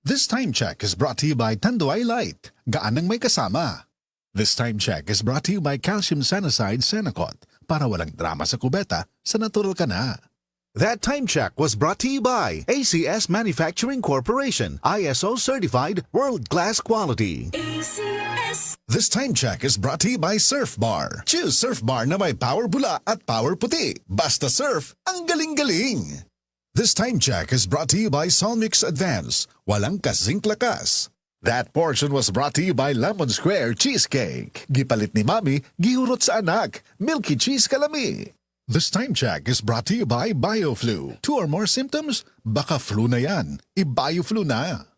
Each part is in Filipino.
This time check is brought to you by Tanduay Light, gaan ng may kasama. This time check is brought to you by Calcium Sanicide Senacot, para walang drama sa kubeta, sa natural ka na. That time check was brought to you by ACS Manufacturing Corporation, ISO certified, world-class quality. ACS. This time check is brought to you by Surf Bar. Choose Surf Bar na may power bula at power puti. Basta surf, ang galing-galing. This time check is brought to you by Solmix Advance. Walang kasing lakas. That portion was brought to you by Lemon Square Cheesecake. Gipalit ni Mami, gihurot sa anak. Milky Cheese Kalami. This time check is brought to you by BioFlu. 2 or more symptoms? Baka flu na yan. I-BioFlu na.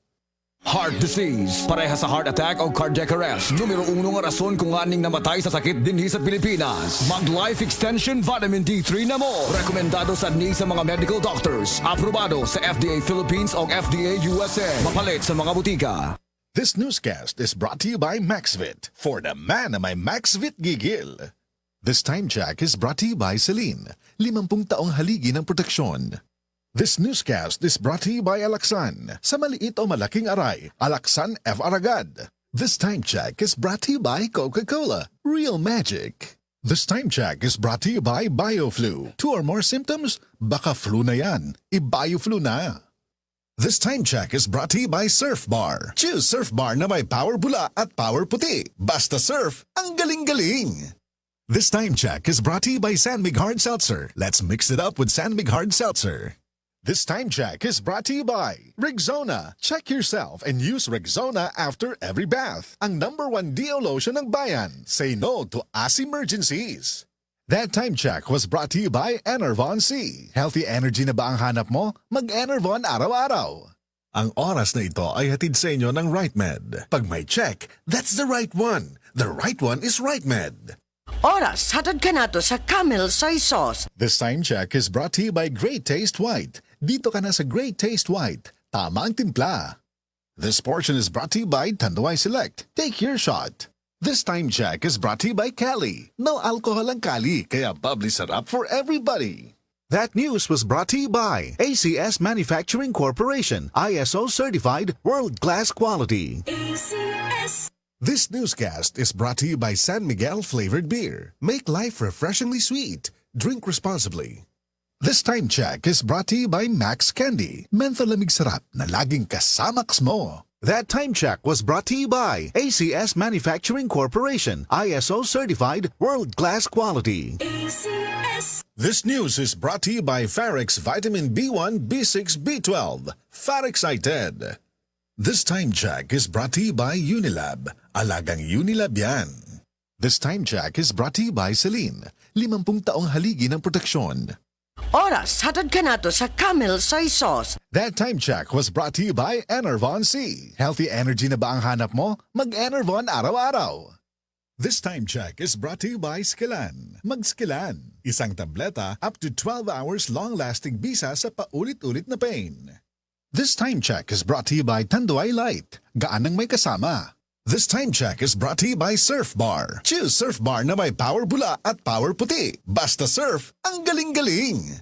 Heart disease, parehas sa heart attack o cardiac arrest. Numero 1 nga rason kung aning namatay sa sakit din sa Pilipinas. Mag-Life Extension Vitamin D3 na mo. Rekomendado sa sa mga medical doctors. Aprobado sa FDA Philippines o FDA USA. Mapalit sa mga butika. This newscast is brought to you by MaxVit. For the man na may MaxVit gigil. This time check is brought to you by Celine. 50 taong haligi ng proteksyon. This newscast is brought to you by Alaksan. Sa maliit o malaking aray, Alaksan F. Aragad. This time check is brought to you by Coca-Cola. Real magic. This time check is brought to you by BioFlu. 2 or more symptoms? Baka flu na yan. I-BioFlu na. This time check is brought to you by Surf Bar. Choose Surf Bar na may power bula at power puti. Basta surf, ang galing-galing. This time check is brought to you by Sanmig Hard Seltzer. Let's mix it up with Sanmig Hard Seltzer. This time check is brought to you by Rexona. Check yourself and use Rexona after every bath. Ang #1 Deo lotion ng bayan. Say no to ass emergencies. That time check was brought to you by Enervon C. Healthy energy na ba ang hanap mo? Mag-Enervon araw-araw. Ang oras na ito ay hatid sa inyo ng RightMed. Pag may check, that's the right one. The right one is RightMed. Oras, hatad ka na to sa Camel Soy Sauce. This time check is brought to you by Great Taste White. Dito ka na sa Great Taste White. Tama ang timpla. This portion is brought to you by Tanduay Select. Take your shot. This time check is brought to you by Cali. No alcohol ang Cali, kaya bubbly sarap for everybody. That news was brought to you by ACS Manufacturing Corporation, ISO certified, world-class quality. ACS. This newscast is brought to you by San Miguel Flavored Beer. Make life refreshingly sweet. Drink responsibly. This time check is brought to you by Max Candy. Mentholamig sarap na laging kasamax mo. That time check was brought to you by ACS Manufacturing Corporation, ISO certified, world-class quality. ACS. This news is brought to you by Farix Vitamin B1, B6, B12. Farixated. This time check is brought to you by Unilab. Alagang Unilab yan. This time check is brought to you by Celine. 50 taong haligi ng proteksyon. Oras, hatad ka na to sa Camel Soy Sauce. That time check was brought to you by Enervon C. Healthy energy na ba ang hanap mo? Mag-Enervon araw-araw. This time check is brought to you by Skilan. Mag-Skilan. Isang tableta up to 12 hours long-lasting bisa sa paulit-ulit na pain. This time check is brought to you by Tanduay Light. Gaan ng may kasama. This time check is brought to you by Surf Bar. Choose Surf Bar na may power bula at power puti. Basta surf, ang galing-galing.